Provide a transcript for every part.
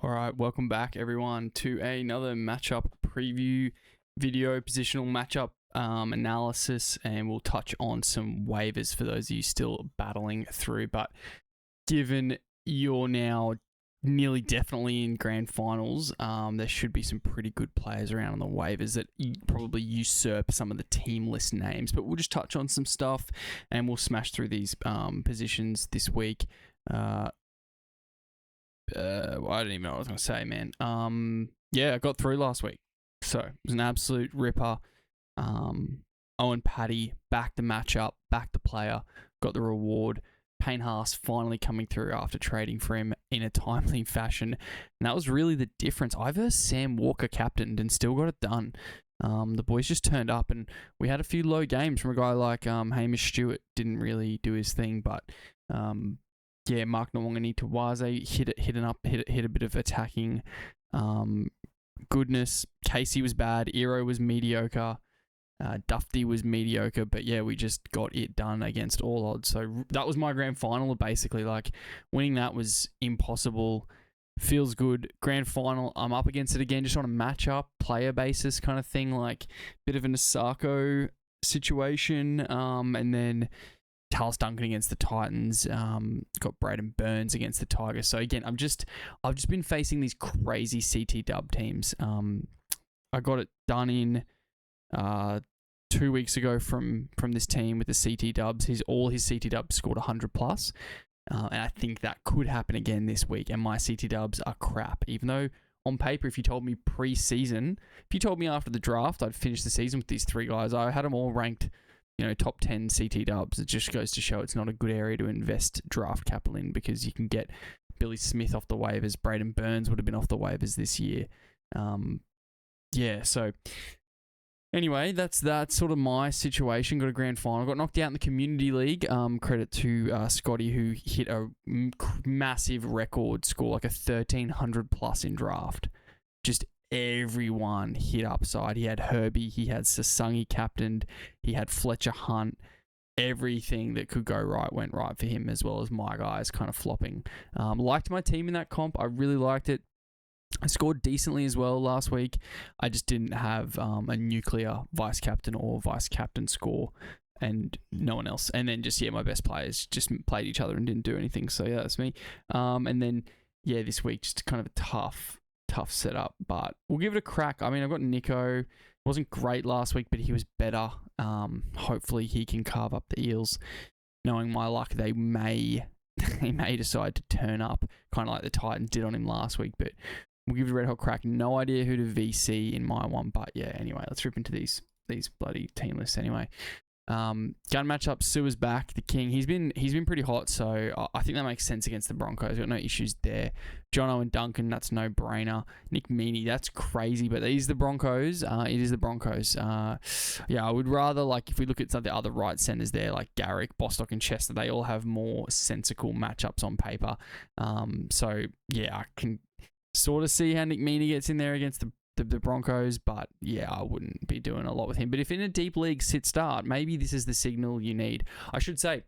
All right, welcome back everyone to another matchup preview video, positional matchup analysis, and we'll touch on some waivers for those of you still battling through. But given you're now nearly definitely in grand finals, there should be some pretty good players around on the waivers that probably usurp some of the team list names. But we'll just touch on some stuff and we'll smash through these positions this week. I don't even know what I was going to say, man. Yeah, I got through last week. So it was an absolute ripper. Owen Paddy, back the matchup, back the player, got the reward. Payne Haas finally coming through after trading for him in a timely fashion. And that was really the difference. I versus Sam Walker captained and still got it done. The boys just turned up and we had a few low games from a guy like Hamish Stewart. Didn't really do his thing, but yeah, Mark Nwangani Tawaze hit a bit of attacking goodness. Casey was bad. Iro was mediocre. Dufty was mediocre, but yeah, we just got it done against all odds. So that was my grand final. Basically, like winning that was impossible. Feels good. Grand final, I'm up against it again, just on a matchup player basis kind of thing, like bit of an Isaako situation, and then Tallis Duncan against the Titans, got Braden Burns against the Tigers. So again, I've just been facing these crazy CT dub teams. I got it done in 2 weeks ago from this team with the CT dubs. All his CT dubs scored 100 plus, and I think that could happen again this week. And my CT dubs are crap, even though on paper, if you told me pre-season, if you told me after the draft I'd finish the season with these three guys, I had them all ranked, top 10 CT dubs. It just goes to show it's not a good area to invest draft capital in, because you can get Billy Smith off the waivers. Braden Burns would have been off the waivers this year. Yeah, so anyway, that's sort of my situation. Got a grand final. Got knocked out in the community league. Credit to Scotty, who hit a massive record score, like a 1,300 plus in draft. Just everyone hit upside. He had Herbie, he had Sasungi captained, he had Fletcher Hunt. Everything that could go right went right for him, as well as my guys kind of flopping. Liked my team in that comp. I really liked it. I scored decently as well last week. I just didn't have a nuclear vice captain or vice captain score, and no one else. And then just, my best players just played each other and didn't do anything. So yeah, that's me. And then, this week, just kind of a tough setup, but we'll give it a crack. I mean, I've got Nico. Wasn't great last week, but he was better. Hopefully he can carve up the Eels. Knowing my luck, they may decide to turn up, kind of like the Titans did on him last week, but we'll give it a red hot crack. No idea who to VC in my one, but yeah, anyway, let's rip into these bloody team lists anyway. Gun matchup, Sua's back, the king. He's been pretty hot, so I think that makes sense against the Broncos. Got no issues there. Jono and Duncan, that's no brainer. Nick Meaney, that's crazy, but these are the Broncos. It is the Broncos. Yeah, I would rather, like, if we look at some of the other right centers there, like Garrick, Bostock, and Chester, they all have more sensical matchups on paper. So yeah, I can sort of see how Nick Meaney gets in there against the Broncos, but yeah, I wouldn't be doing a lot with him. But if in a deep league sit start, maybe this is the signal you need. I should say,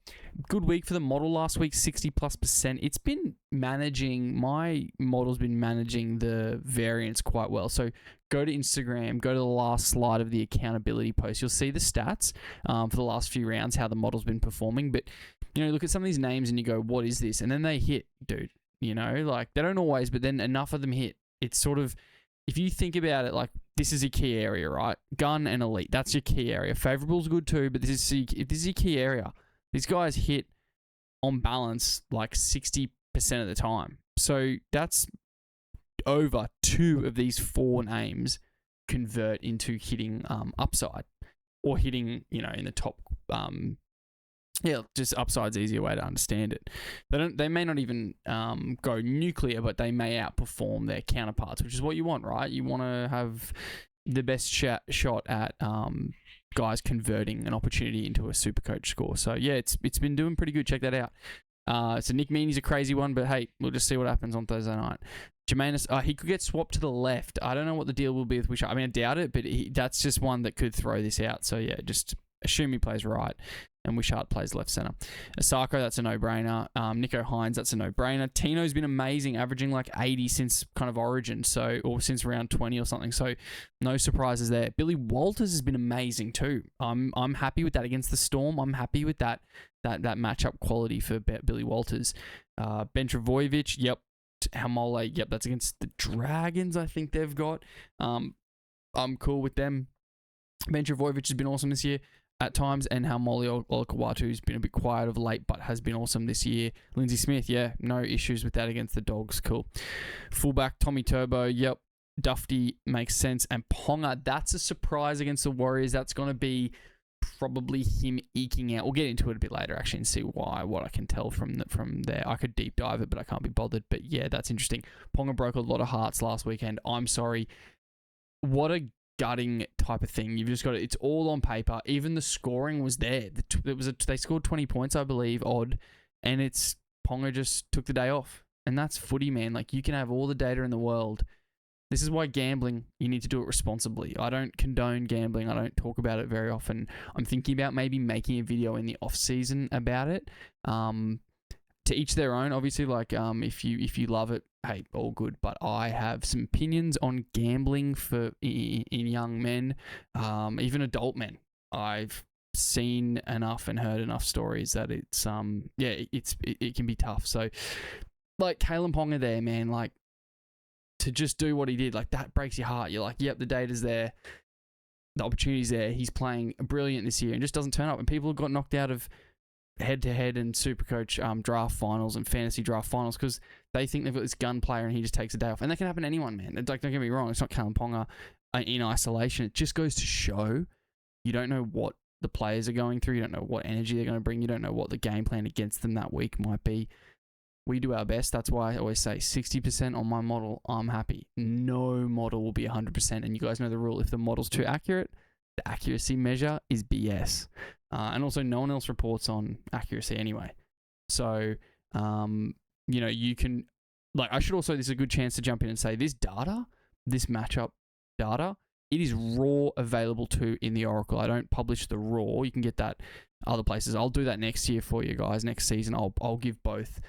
good week for the model last week, 60+%. It's been managing, my model's been managing the variance quite well. So go to Instagram, go to the last slide of the accountability post. You'll see the stats for the last few rounds, how the model's been performing. But, look at some of these names and you go, what is this? And then they hit, dude. Like, they don't always, but then enough of them hit. It's sort of, if you think about it, like, this is a key area, right? Gun and elite, that's your key area. Favorable's good too, but this is your key area. These guys hit on balance like 60% of the time. So that's over 2 of these 4 names convert into hitting upside, or hitting, in the top. Just upside's an easier way to understand it. They may not even go nuclear, but they may outperform their counterparts, which is what you want, right? You want to have the best shot at guys converting an opportunity into a Supercoach score. So yeah, it's been doing pretty good. Check that out. So Nick Meaney's a crazy one, but hey, we'll just see what happens on Thursday night. Jamayne, he could get swapped to the left. I don't know what the deal will be with Wisha. I mean, I doubt it, but that's just one that could throw this out. So yeah, just assume he plays right. and Wishart plays left centre. Isaako, that's a no-brainer. Nico Hynes, that's a no-brainer. Tino's been amazing, averaging like 80 since kind of origin, or since round 20 or something. So no surprises there. Billy Walters has been amazing too. I'm happy with that against the Storm. I'm happy with that matchup quality for Billy Walters. Ben Trbojevic, yep. Haumole, yep, that's against the Dragons, I think they've got. I'm cool with them. Ben Trbojevic has been awesome this year at times, and Haumole Olakau'atu has been a bit quiet of late, but has been awesome this year. Lindsay Smith, yeah, no issues with that against the Dogs, cool. Fullback, Tommy Turbo, yep. Dufty makes sense, and Ponga, that's a surprise against the Warriors. That's going to be probably him eking out. We'll get into it a bit later, actually, and see what I can tell from there. I could deep dive it, but I can't be bothered. But yeah, that's interesting. Ponga broke a lot of hearts last weekend. I'm sorry. What a gutting type of thing. You've just got it's all on paper. Even the scoring was there. They scored 20 points, I believe, odd, and it's Ponga just took the day off. And that's footy, man. Like, you can have all the data in the world. This is why gambling, you need to do it responsibly. I don't condone gambling. I don't talk about it very often. I'm thinking about maybe making a video in the off season about it. To each their own, obviously. Like, if you love it, hey, all good. But I have some opinions on gambling in young men, even adult men. I've seen enough and heard enough stories that it's it can be tough. So, like Kalen Ponga there, man, like, to just do what he did, like, that breaks your heart. You're like, yep, the data's there, the opportunity's there. He's playing brilliant this year and just doesn't turn up. And people have got knocked out of head-to-head and Supercoach draft finals and fantasy draft finals because they think they've got this gun player and he just takes a day off. And that can happen to anyone, man. It's like, don't get me wrong, it's not Kalen Ponga in isolation. It just goes to show you don't know what the players are going through. You don't know what energy they're going to bring. You don't know what the game plan against them that week might be. We do our best. That's why I always say 60% on my model, I'm happy. No model will be 100%. And you guys know the rule. If the model's too accurate, the accuracy measure is BS. And also, no one else reports on accuracy anyway. So, you can... Like, I should also... This is a good chance to jump in and say this data, this matchup data, it is raw available too in the Oracle. I don't publish the raw. You can get that other places. I'll do that next year for you guys. Next season, I'll give both...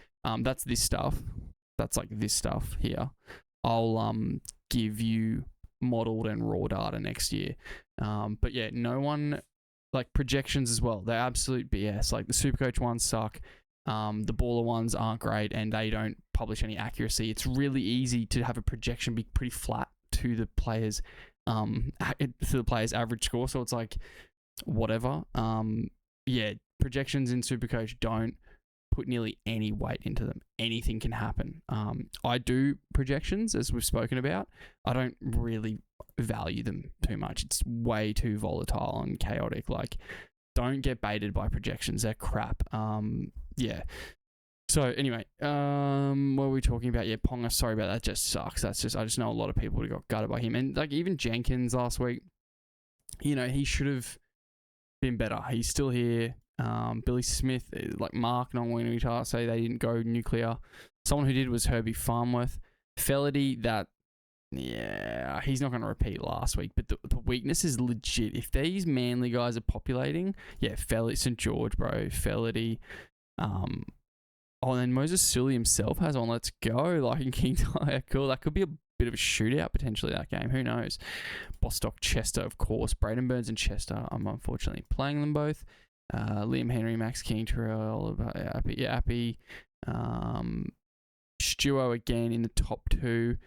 that's this stuff. That's like this stuff here. I'll give you modeled and raw data next year. But yeah, no one, like, projections as well. They're absolute BS. Like, the Supercoach ones suck. The baller ones aren't great, and they don't publish any accuracy. It's really easy to have a projection be pretty flat to the players' average score. So it's like, whatever. Projections in Supercoach don't put nearly any weight into them. Anything can happen. I do projections, as we've spoken about. I don't really value them too much. It's way too volatile and chaotic. Like, don't get baited by projections. They're crap. So anyway, what were we talking about? Yeah, Ponga, sorry about that. Just sucks. I just know a lot of people who got gutted by him. And like, even Jenkins last week, he should have been better. He's still here. Billy Smith, like Mark, non-winning say they didn't go nuclear. Someone who did was Herbie Farmworth. Felity, he's not going to repeat last week, but the weakness is legit. If these Manly guys are populating, Felity, St. George, bro, Felity. And then Moses Sully himself has on Let's Go, like, in King Tire. Cool. That could be a bit of a shootout potentially, that game. Who knows? Bostock, Chester, of course. Braden Burns and Chester. I'm unfortunately playing them both. Liam Henry, Max King, Terrell, Appy. Stuo again in the top two.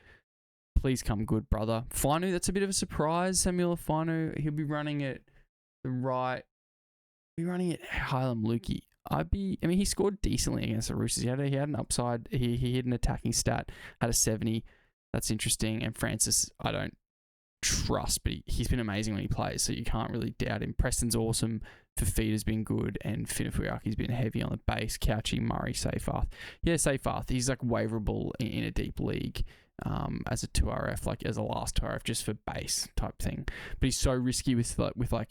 Please come good, brother. Fainu, that's a bit of a surprise. Samuel Fainu, he'll be running at the right. He'll be running at Hylam Lukey. He scored decently against the Roosters. He had an upside. He hit an attacking stat, had a 70. That's interesting. And Francis, I don't trust, but he's been amazing when he plays, so you can't really doubt him. Preston's awesome. Fafita's been good, and Finafuyaki's been heavy on the base. Couchy, Murray, Seyfarth. Yeah, Seyfarth. He's like waiverable in a deep league as a 2RF, like as a last 2RF, just for base type thing. But he's so risky with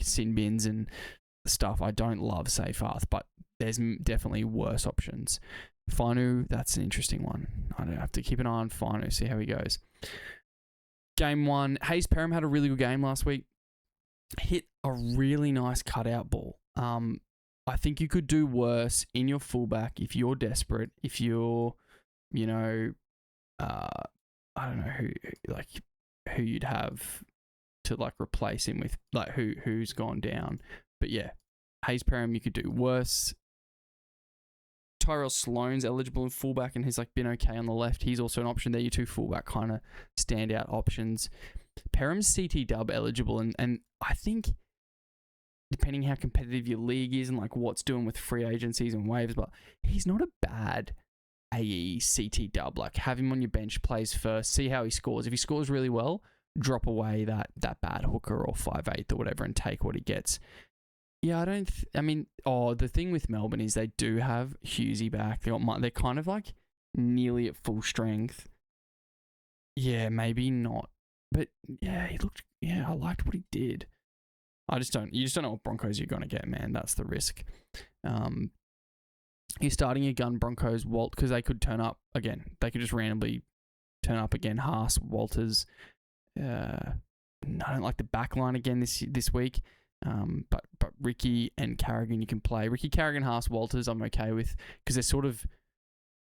sin bins and stuff. I don't love Seyfarth, but there's definitely worse options. Fainu, that's an interesting one. I don't have to keep an eye on Fainu, see how he goes. Game 1, Hayes Perham had a really good game last week. Hit a really nice cutout ball. I think you could do worse in your fullback if you're desperate, if you're, I don't know who you'd have to replace him with, who's gone down. But yeah, Hayes Perham, you could do worse. Tyrell Sloan's eligible in fullback and has been okay on the left. He's also an option. They're your two fullback kind of standout options. Perham's CT dub eligible, and I think depending how competitive your league is and what's doing with free agencies and waivers, but he's not a bad AE CT dub. Have him on your bench, plays first, see how he scores. If he scores really well, drop away that bad hooker or 5'8" or whatever and take what he gets. Yeah, the thing with Melbourne is they do have Hughesy back. They're kind of nearly at full strength. Yeah, maybe not. But yeah, I liked what he did. You just don't know what Broncos you're going to get, man. That's the risk. You're starting a gun Broncos, Walt, because they could turn up again. They could just randomly turn up again. Haas, Walters. I don't like the back line again this week. But Ricky and Carrigan you can play. Ricky, Carrigan, Haas, Walters I'm okay with because they're sort of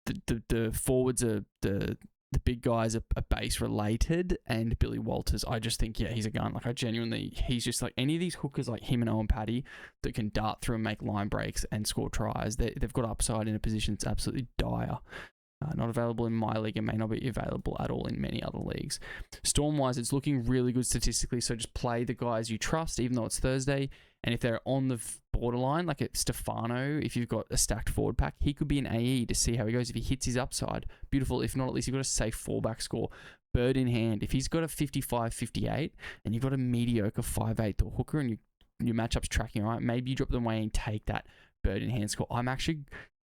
the forwards are the big guys are base related, and Billy Walters I just think he's a gun. He's just any of these hookers like him and Owen Paddy that can dart through and make line breaks and score tries. They've got upside in a position that's absolutely dire. Not available in my league and may not be available at all in many other leagues. Storm-wise, it's looking really good statistically, so just play the guys you trust, even though it's Thursday. And if they're on the borderline, like at Stefano, if you've got a stacked forward pack, he could be an AE to see how he goes. If he hits his upside, beautiful. If not, at least you've got a safe fallback score. Bird in hand. If he's got a 55-58 and you've got a mediocre 5'8" or hooker and your matchup's tracking all right, maybe you drop them away and take that bird in hand score. I'm actually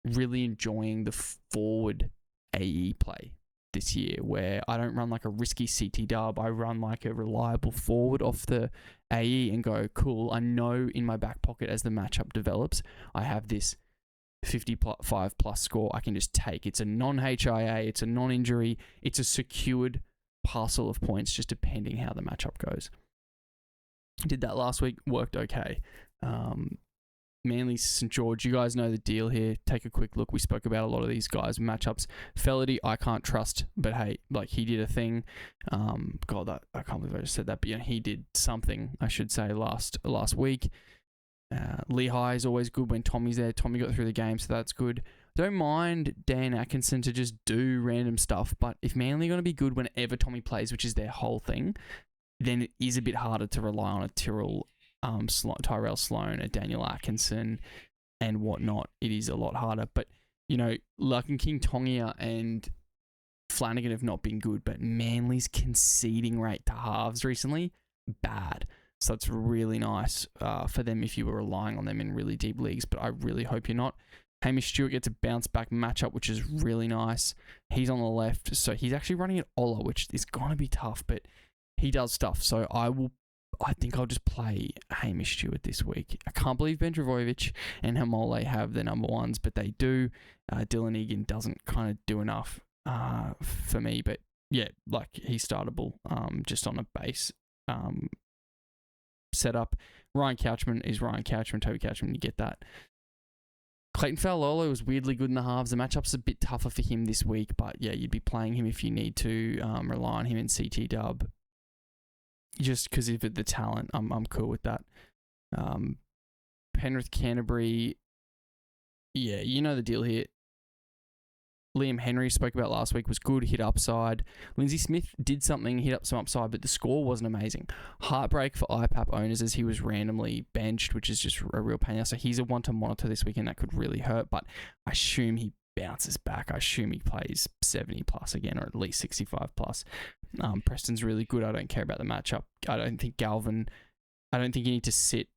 really enjoying the forward AE play this year where I don't run a risky CT dub. I run a reliable forward off the AE and go, cool, I know in my back pocket as the matchup develops, I have this 55 plus score I can just take. It's a non-HIA, it's a non-injury, it's a secured parcel of points just depending how the matchup goes. Did that last week, worked okay. Manly St. George, you guys know the deal here. Take a quick look. We spoke about a lot of these guys' matchups. Felity, I can't trust, but hey, he did a thing. God, I can't believe I just said that, but he did something, I should say, last week. Lehigh is always good when Tommy's there. Tommy got through the game, so that's good. Don't mind Dan Atkinson to just do random stuff, but if Manly are going to be good whenever Tommy plays, which is their whole thing, then it is a bit harder to rely on a Tyrell Sloan, a Daniel Atkinson, and whatnot. It is a lot harder. But, Luck and King Tongia and Flanagan have not been good, but Manly's conceding rate to halves recently, bad. So it's really nice for them if you were relying on them in really deep leagues, but I really hope you're not. Hamish Stewart gets a bounce back matchup, which is really nice. He's on the left, so he's actually running at Ola, which is going to be tough, but he does stuff. So I think I'll just play Hamish Stewart this week. I can't believe Ben Trbojevic and Haumole have the number ones, but they do. Dylan Egan doesn't kind of do enough for me, but yeah, he's startable just on a base setup. Ryan Couchman is Ryan Couchman, Toby Couchman, you get that. Clayton Fa'asuamaleaui was weirdly good in the halves. The matchup's a bit tougher for him this week, but yeah, you'd be playing him if you need to rely on him in CT dub. Just because of the talent, I'm cool with that. Penrith, Canterbury, yeah, you know the deal here. Liam Henry spoke about last week was good, hit upside. Lindsay Smith did something, hit up some upside, but the score wasn't amazing. Heartbreak for IPAP owners as he was randomly benched, which is just a real pain. So he's a one to monitor this weekend. That could really hurt, but I assume he bounces back. I assume he plays 70 plus again, or at least 65 plus. Preston's really good. I don't care about the matchup. I don't think you need to sit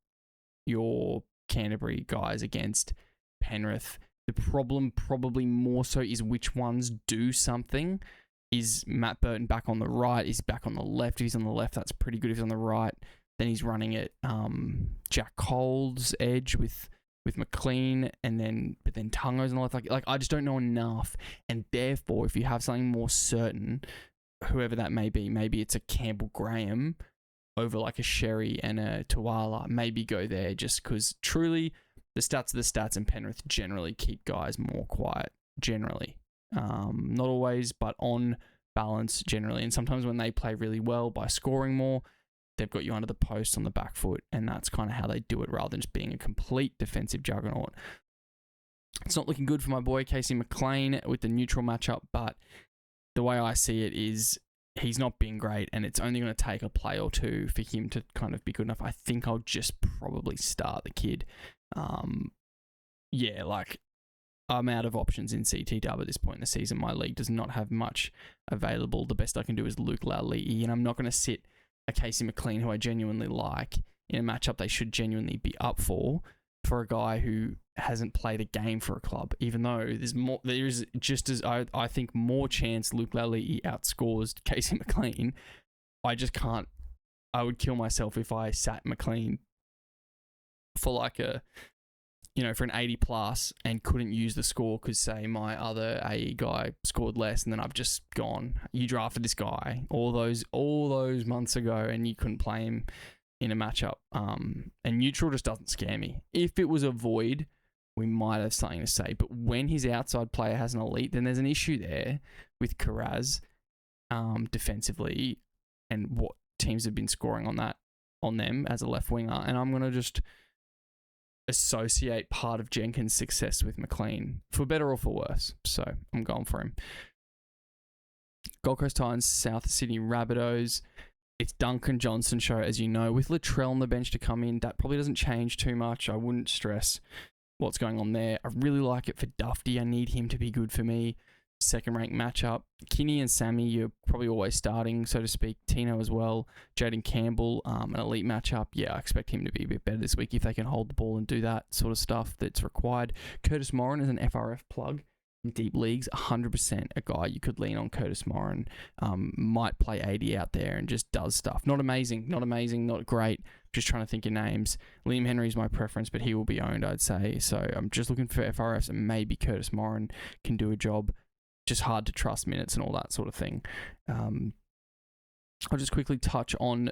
your Canterbury guys against Penrith. The problem probably more so is which ones do something. Is Matt Burton back on the right? Is he back on the left? If he's on the left, that's pretty good. If he's on the right, then he's running at Jack Cole's edge with McLean, but then Tungo's on the left. Like I just don't know enough, and therefore, if you have something more certain, whoever that may be, maybe it's a Campbell Graham over a Sherry and a Tuala, maybe go there just because truly the stats are the stats, and Penrith generally keep guys more quiet, generally. Not always, but on balance, generally. And sometimes when they play really well by scoring more, they've got you under the post on the back foot, and that's kind of how they do it rather than just being a complete defensive juggernaut. It's not looking good for my boy Casey McLean with the neutral matchup, but the way I see it is he's not being great, and it's only going to take a play or two for him to kind of be good enough. I think I'll just probably start the kid. I'm out of options in CTW at this point in the season. My league does not have much available. The best I can do is Luke Laulii, and I'm not going to sit a Casey McLean, who I genuinely like, in a matchup they should genuinely be up for a guy who hasn't played a game for a club, even though there is just as I think more chance Luke Laulii outscores Casey McLean. I just can't. I would kill myself if I sat McLean for like for an 80 plus and couldn't use the score because, say, my other AE guy scored less, and then I've just gone, you drafted this guy all those months ago and you couldn't play him in a matchup. And neutral just doesn't scare me. If it was a void, we might have something to say. But when his outside player has an elite, then there's an issue there with Karaz defensively and what teams have been scoring on them as a left winger. And I'm going to just associate part of Jenkins' success with McLean, for better or for worse. So I'm going for him. Gold Coast Titans, South Sydney Rabbitohs. It's Duncan Johnston show, as you know, with Latrell on the bench to come in. That probably doesn't change too much. I wouldn't stress what's going on there. I really like it for Dufty. I need him to be good for me. Second ranked matchup. Kinney and Sammy, you're probably always starting, so to speak. Tino as well. Jaden Campbell, an elite matchup. Yeah, I expect him to be a bit better this week if they can hold the ball and do that sort of stuff that's required. Curtis Moran is an FRF plug in deep leagues. 100% a guy you could lean on. Curtis Moran might play 80 out there and just does stuff. Not amazing, not great. Just trying to think of names. Liam Henry is my preference, but he will be owned, I'd say. So I'm just looking for FRFs, and maybe Curtis Moran can do a job. Just hard to trust minutes and all that sort of thing. I'll just quickly touch on.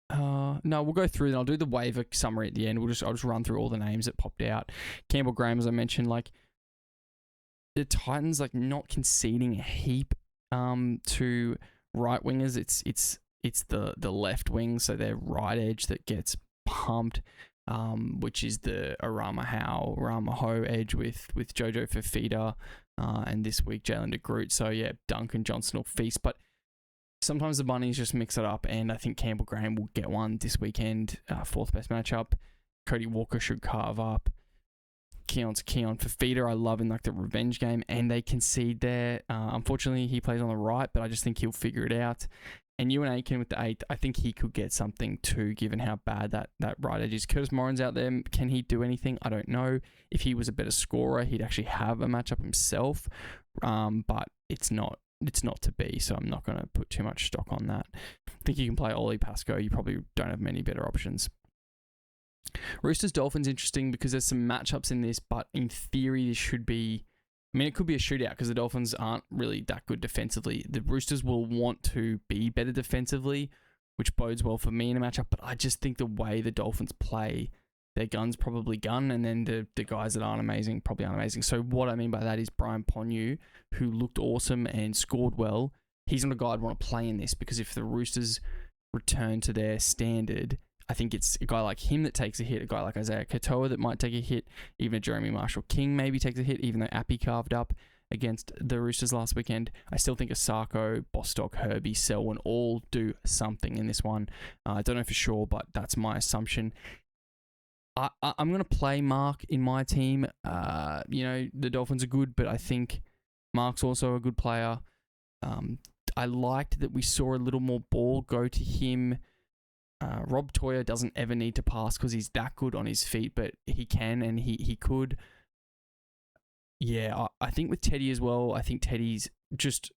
We'll go through and I'll do the waiver summary at the end. I'll just run through all the names that popped out. Campbell Graham, as I mentioned, like the Titans, like not conceding a heap to right wingers. It's the left wing, so their right edge that gets pumped. Which is the Aramaho edge with Jojo Fafita, and this week Jalen DeGroot. So yeah, Duncan Johnston will feast, but sometimes the bunnies just mix it up, and I think Campbell Graham will get one this weekend. Fourth best matchup. Cody Walker should carve up. Keon's Keon. Fafita, I love in like the revenge game, and they concede there. Unfortunately, he plays on the right, but I just think he'll figure it out. And Ewan Aiken with the 8th, I think he could get something too, given how bad that right edge is. Curtis Moran's out there. Can he do anything? I don't know. If he was a better scorer, he'd actually have a matchup himself. But it's not to be, so I'm not going to put too much stock on that. I think you can play Ollie Pascoe. You probably don't have many better options. Roosters Dolphins interesting because there's some matchups in this, but in theory this should be. I mean, it could be a shootout because the Dolphins aren't really that good defensively. The Roosters will want to be better defensively, which bodes well for me in a matchup. But I just think the way the Dolphins play, their guns probably gun, and then the guys that aren't amazing probably aren't amazing. So what I mean by that is Brian Ponyu, who looked awesome and scored well. He's not a guy I'd want to play in this because if the Roosters return to their standard, I think it's a guy like him that takes a hit, a guy like Isaiah Katoa that might take a hit, even a Jeremy Marshall-King maybe takes a hit, even though Appy carved up against the Roosters last weekend. I still think Isaako, Bostock, Herbie, Selwyn all do something in this one. I don't know for sure, but that's my assumption. I'm going to play Mark in my team. The Dolphins are good, but I think Mark's also a good player. I liked that we saw a little more ball go to him. Rob Toyer doesn't ever need to pass because he's that good on his feet, but he can and he could. Yeah, I think with Teddy as well, I think Teddy's just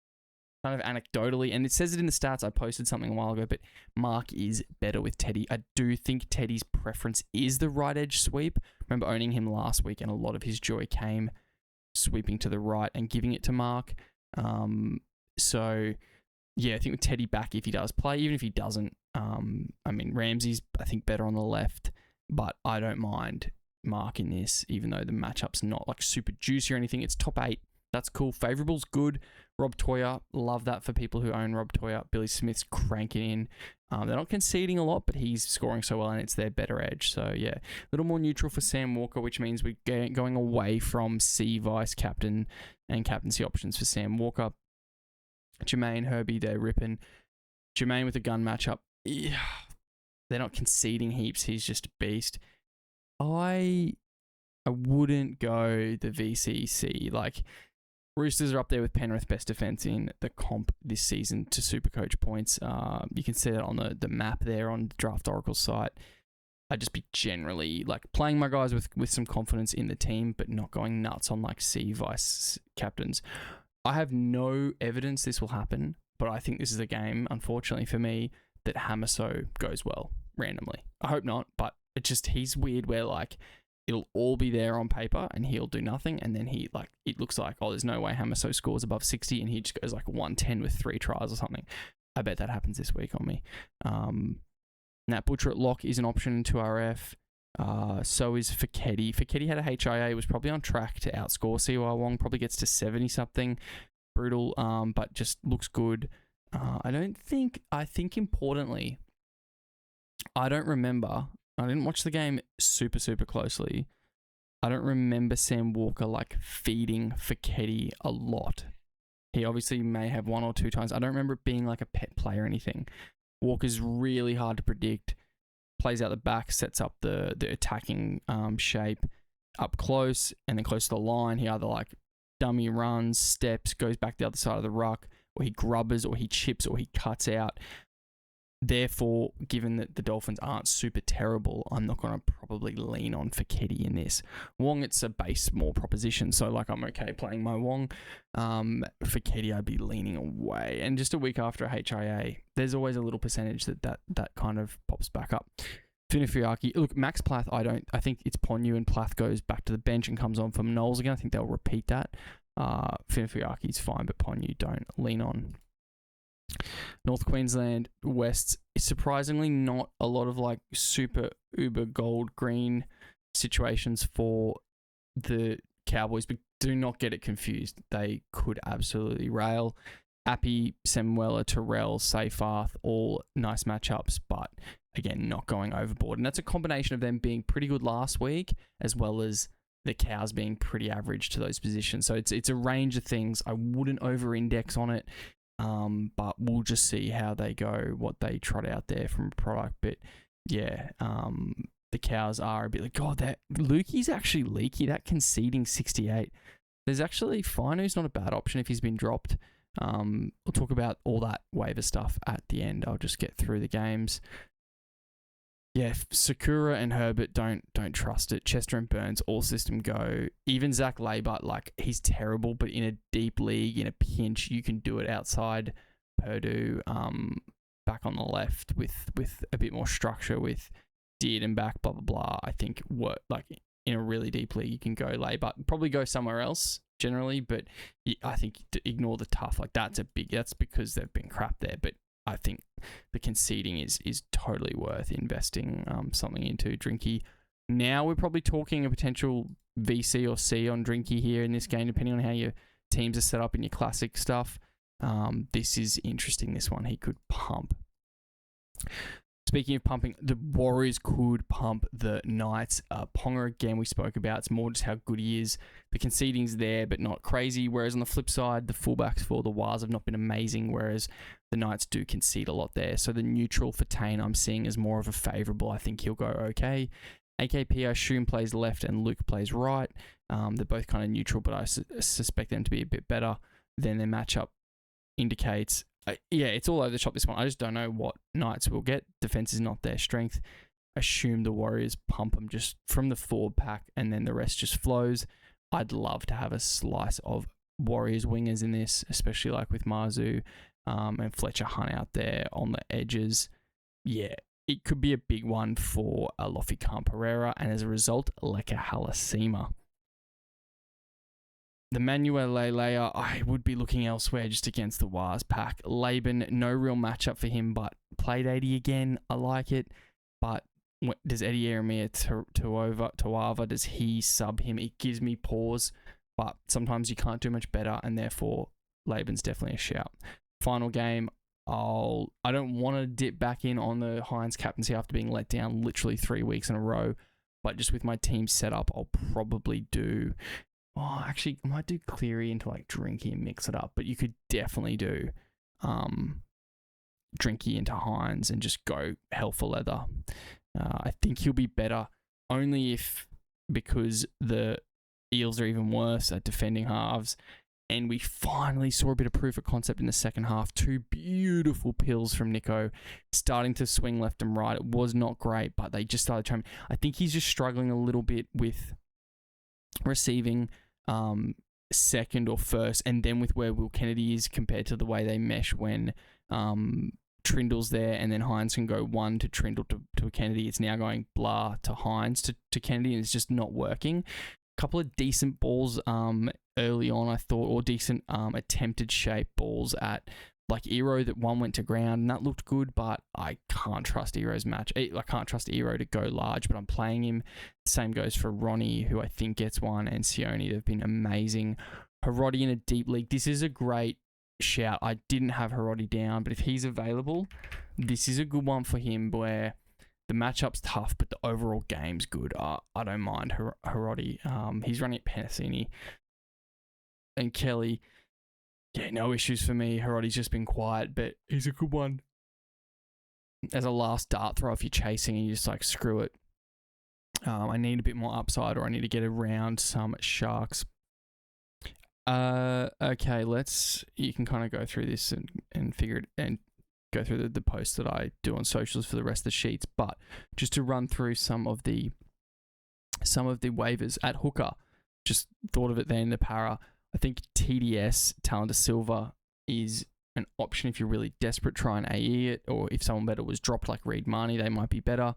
kind of anecdotally, and it says it in the stats, I posted something a while ago, but Mark is better with Teddy. I do think Teddy's preference is the right edge sweep. I remember owning him last week and a lot of his joy came sweeping to the right and giving it to Mark. So yeah, I think with Teddy back, if he does play, even if he doesn't, Ramsey's, I think, better on the left, but I don't mind mark in this, even though the matchup's not like super juicy or anything. It's top 8. That's cool. Favourable's good. Rob Toya, love that for people who own Rob Toya. Billy Smith's cranking in. They're not conceding a lot, but he's scoring so well, and it's their better edge. So, yeah, a little more neutral for Sam Walker, which means we're going away from C vice captain and captaincy options for Sam Walker. Jamayne, Herbie, they're ripping. Jamayne with a gun matchup. Yeah, they're not conceding heaps. He's just a beast. I wouldn't go the VCC. Like, Roosters are up there with Penrith best defense in the comp this season to Supercoach points. You can see that on the map there on the Draft Oracle site. I'd just be generally like playing my guys with some confidence in the team, but not going nuts on like C vice captains. I have no evidence this will happen, but I think this is a game, unfortunately for me, that Hamiso goes well randomly. I hope not, but he's weird where like it'll all be there on paper and he'll do nothing, and then it looks like, oh, there's no way Hamiso scores above 60 and he just goes like 110 with 3 tries or something. I bet that happens this week on me. Nat Butcher at lock is an option in 2RF. So is Fiketti. Fiketti had a HIA, was probably on track to outscore CY Wong, probably gets to 70 something. Brutal, but just looks good. I think importantly, I didn't watch the game super, super closely. I don't remember Sam Walker like feeding Fiketti a lot. He obviously may have 1 or 2 times. I don't remember it being like a pet play or anything. Walker's really hard to predict. Plays out the back, sets up the attacking shape up close, and then close to the line, he either like dummy runs, steps, goes back the other side of the ruck, or he grubbers, or he chips, or he cuts out. Therefore, given that the Dolphins aren't super terrible, I'm not going to probably lean on Fiketti in this. Wong, it's a base more proposition, so like I'm okay playing my Wong. Fiketti, I'd be leaning away. And just a week after a HIA, there's always a little percentage that kind of pops back up. Finifiaki, look, Max Plath, I think it's Ponyu and Plath goes back to the bench and comes on from Knowles again. I think they'll repeat that. Finifiaki's fine, but Ponyu don't lean on. North Queensland West is surprisingly not a lot of like super uber gold green situations for the Cowboys, but do not get it confused. They could absolutely rail. Appy, Samuela, Terrell, Seyfarth, all nice matchups, but again, not going overboard. And that's a combination of them being pretty good last week, as well as the Cows being pretty average to those positions. So it's a range of things. I wouldn't over-index on it. But we'll just see how they go, what they trot out there from a product. But yeah, the Cows are a bit like, God, that Lukey's actually leaky. That conceding 68. There's actually Finu's not a bad option if he's been dropped. We'll talk about all that waiver stuff at the end. I'll just get through the games. Yeah, Sakura and Herbert, don't trust it. Chester and Burns, all system go. Even Zach Laybut, like, he's terrible, but in a deep league, in a pinch, you can do it outside Purdue, back on the left with a bit more structure, with Deard and back, blah, blah, blah. I think in a really deep league, you can go Laybut. Probably go somewhere else, generally, but I think to ignore the tough, like, that's because they've been crap there, but I think the conceding is totally worth investing something into. Drinky. Now we're probably talking a potential VC or C on Drinky here in this game, depending on how your teams are set up in your classic stuff. This is interesting, this one. He could pump. Speaking of pumping, the Warriors could pump the Knights. Ponga, again, we spoke about. It's more just how good he is. The conceding's there, but not crazy. Whereas on the flip side, the fullbacks for the Wars have not been amazing, whereas the Knights do concede a lot there. So the neutral for Tane I'm seeing as more of a favourable. I think he'll go okay. AKP, I assume, plays left and Luke plays right. They're both kind of neutral, but I suspect them to be a bit better than their matchup indicates. Yeah, it's all over the shop, this one. I just don't know what Knights will get. Defense is not their strength. Assume the Warriors pump them just from the forward pack and then the rest just flows. I'd love to have a slice of Warriors wingers in this, especially like with Marzu and Fletcher Hunt out there on the edges. Yeah, it could be a big one for Alofi Khan Pereira, and as a result, Leka Halasima. The Manuel Leilea, I would be looking elsewhere just against the Wars pack. Laban, no real matchup for him, but played 80 again. I like it, but does Eddie Eremia Tuava, does he sub him? It gives me pause, but sometimes you can't do much better, and therefore Laban's definitely a shout. Final game, I don't want to dip back in on the Hynes captaincy after being let down literally 3 weeks in a row, but just with my team set up, I'll probably do... Oh, actually, I might do Cleary into like Drinky and mix it up, but you could definitely do Drinky into Hynes and just go hell for leather. I think he'll be better only because the Eels are even worse at defending halves, and we finally saw a bit of proof of concept in the second half. 2 beautiful pills from Nico, starting to swing left and right. It was not great, but they just started trying. I think he's just struggling a little bit with receiving second or first, and then with where Will Kennedy is compared to the way they mesh when Trindle's there, and then Hynes can go one to Trindle to Kennedy. It's now going blah to Hynes to Kennedy, and it's just not working. A couple of decent balls early on, I thought, or decent attempted shape balls at like Ero, that one went to ground, and that looked good, but I can't trust Ero's match. I can't trust Ero to go large, but I'm playing him. Same goes for Ronnie, who I think gets one, and Sione. They've been amazing. Hiroti in a deep league. This is a great shout. I didn't have Hiroti down, but if he's available, this is a good one for him where the matchup's tough, but the overall game's good. I don't mind Hiroti. He's running at Penasini. And Kelly... Yeah, no issues for me. Hiroti's just been quiet, but he's a good one. As a last dart throw, if you're chasing and you just like, screw it. I need a bit more upside, or I need to get around some Sharks. Okay, you can kind of go through this and figure it, and go through the posts that I do on socials for the rest of the sheets. But just to run through some of the waivers at hooker, just thought of it then, the para. I think TDS, Talent Silva, is an option if you're really desperate. Try and AE it, or if someone better was dropped like Reed Marnie, they might be better.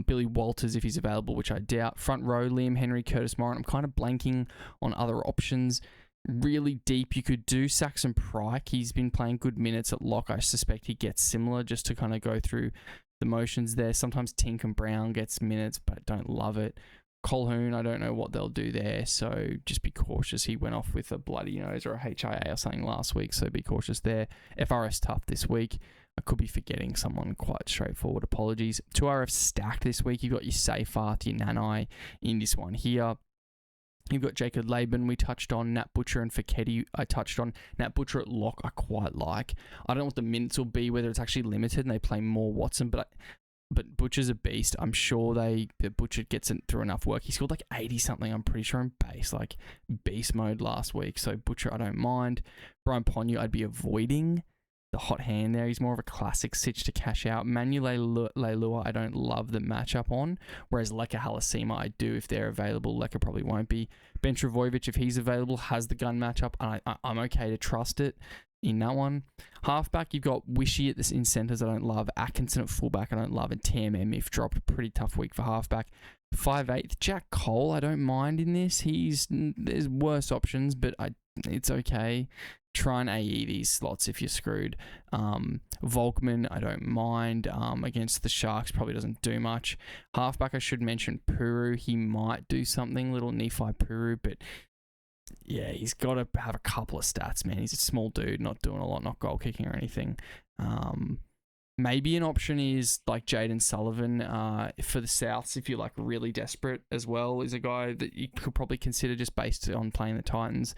Billy Walters, if he's available, which I doubt. Front row, Liam Henry, Curtis Moran. I'm kind of blanking on other options. Really deep, you could do Saxon Pryke. He's been playing good minutes at lock. I suspect he gets similar, just to kind of go through the motions there. Sometimes Tink and Brown gets minutes, but don't love it. Colhoun, I don't know what they'll do there, so just be cautious. He went off with a bloody nose or a HIA or something last week, so be cautious there. FRS tough this week. I could be forgetting someone quite straightforward. Apologies. 2RF stacked this week. You've got your Seyfarth, your Nanai in this one here. You've got Jacob Laban, we touched on. Nat Butcher and Fiketti, I touched on. Nat Butcher at lock, I quite like. I don't know what the minutes will be, whether it's actually limited and they play more Watson, but Butcher's a beast. I'm sure the Butcher gets it through enough work. He scored like 80 something, I'm pretty sure, in base, like beast mode last week. So Butcher, I don't mind. Brian Ponyu, I'd be avoiding the hot hand there. He's more of a classic sitch to cash out. Manu Leilua, I don't love the matchup on, whereas Leka Halasima, I do if they're available. Leka probably won't be. Ben Trbojevic, if he's available, has the gun matchup, and I'm okay to trust it in that one. Halfback, you've got Wishy in centres, I don't love. Atkinson at fullback, I don't love. And TMM, if dropped, pretty tough week for halfback. 5'8", Jack Cole, I don't mind in this. There's worse options, but it's okay. Try and AE these slots if you're screwed. Volkman, I don't mind. Against the Sharks, probably doesn't do much. Halfback, I should mention Puru. He might do something, little Nephi Puru, but yeah, he's got to have a couple of stats, man. He's a small dude, not doing a lot, not goal kicking or anything. Maybe an option is like Jaden Sullivan for the Souths, if you're like really desperate as well, is a guy that you could probably consider just based on playing the Titans.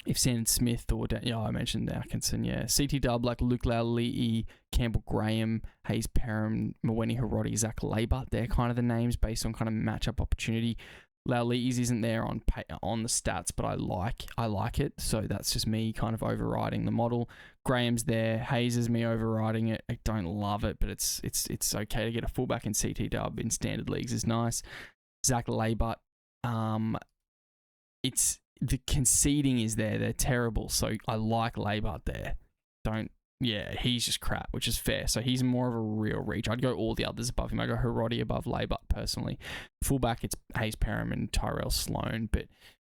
If Sandon Smith or... I mentioned Atkinson, yeah. CT Dub, like Luke Lowley, Campbell Graham, Hayes Perham, Mawene Hiroti, Zach Labart, they're kind of the names based on kind of matchup opportunity. Lowley's isn't there on the stats, but I like it, so that's just me kind of overriding the model. Graham's there, Hayes is me overriding it. I don't love it, but it's okay to get a fullback in CT Dub in standard leagues is nice. Zach Labart, it's the conceding is there. They're terrible, so I like Labart there. He's just crap, which is fair. So he's more of a real reach. I'd go all the others above him. I go Hiroti above Labart personally. Fullback, it's Hayes Perham and Tyrell Sloan, but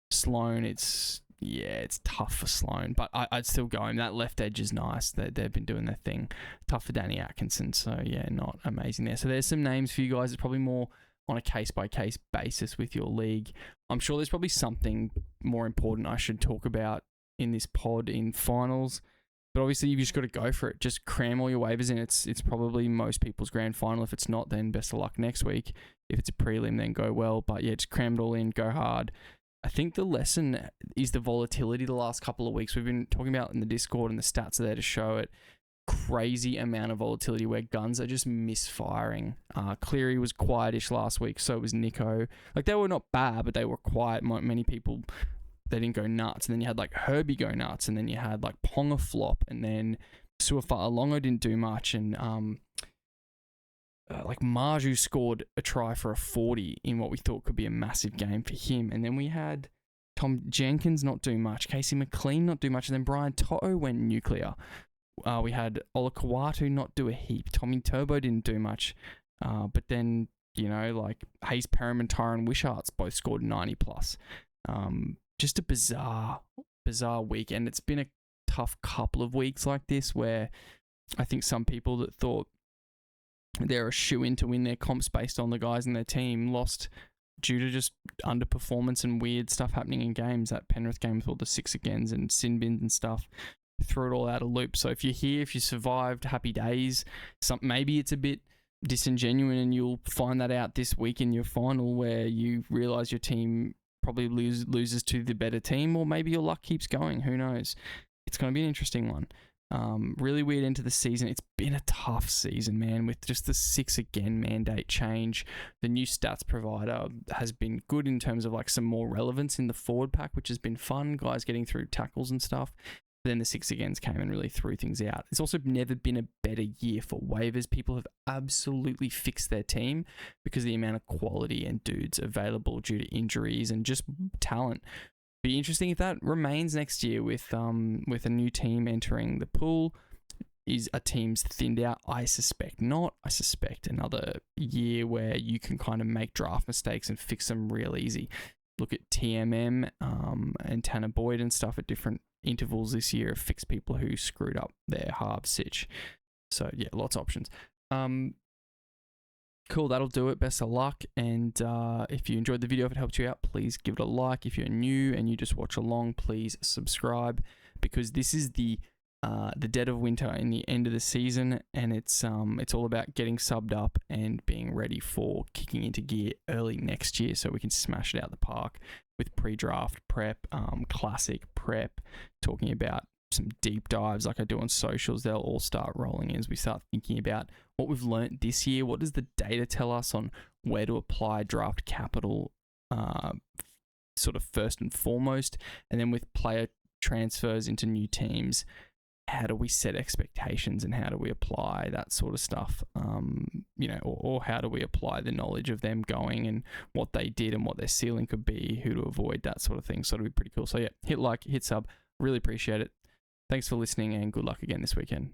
Sloan, it's it's tough for Sloan, but I'd still go him. That left edge is nice. They've been doing their thing. Tough for Danny Atkinson, so yeah, not amazing there. So there's some names for you guys. It's probably more on a case-by-case basis with your league. I'm sure there's probably something more important I should talk about in this pod in finals, but obviously you've just got to go for it. Just cram all your waivers in. It's probably most people's grand final. If it's not, then best of luck next week. If it's a prelim, then go well. But yeah, just cram it all in, go hard. I think the lesson is the volatility the last couple of weeks. We've been talking about in the Discord, and the stats are there to show it. Crazy amount of volatility where guns are just misfiring. Cleary was quietish last week, so was Nico. Like, they were not bad, but they were quiet. Many people, they didn't go nuts. And then you had like Herbie go nuts, and then you had like Ponga flop, and then Sualauvi Faalogo didn't do much, and like Marju scored a try for a 40 in what we thought could be a massive game for him. And then we had Tom Jenkins not do much, Casey McLean not do much, and then Brian To'o went nuclear. We had Olakau'atu not do a heap. Tommy Turbo didn't do much. But then, like Hayes Perham and Tyron Wishart's both scored 90 plus. Just a bizarre weekend. It's been a tough couple of weeks like this where I think some people that thought they're a shoe-in to win their comps based on the guys in their team lost due to just underperformance and weird stuff happening in games. That Penrith game with all the 6 agains and sin bins and stuff threw it all out of loop. So if you're here, if you survived, happy days. Maybe it's a bit disingenuous, and you'll find that out this week in your final where you realise your team probably loses to the better team, or maybe your luck keeps going. Who knows? It's going to be an interesting one. Really weird into the season. It's been a tough season, man, with just the 6 again mandate change. The new stats provider has been good in terms of like some more relevance in the forward pack, which has been fun. Guys getting through tackles and stuff. But then the 6 agains came and really threw things out. It's also never been a better year for waivers. People have absolutely fixed their team because of the amount of quality and dudes available due to injuries and just talent. Be interesting if that remains next year with a new team entering the pool. Is a team's thinned out? I suspect not. I suspect another year where you can kind of make draft mistakes and fix them real easy. Look at TMM and Tanner Boyd and stuff at different intervals this year have fixed people who screwed up their half sitch. So yeah, lots of options. Cool, that'll do it. Best of luck. And if you enjoyed the video, if it helped you out, please give it a like. If you're new and you just watch along, please subscribe, because this is the dead of winter and the end of the season, and it's all about getting subbed up and being ready for kicking into gear early next year, so we can smash it out the park with pre-draft prep, classic prep, talking about some deep dives like I do on socials. They'll all start rolling in as we start thinking about what we've learnt this year. What does the data tell us on where to apply draft capital, sort of first and foremost, and then with player transfers into new teams, how do we set expectations and how do we apply that sort of stuff, or how do we apply the knowledge of them going and what they did and what their ceiling could be, who to avoid, that sort of thing. So it'll be pretty cool. So yeah, hit like, hit sub, really appreciate it. Thanks for listening, and good luck again this weekend.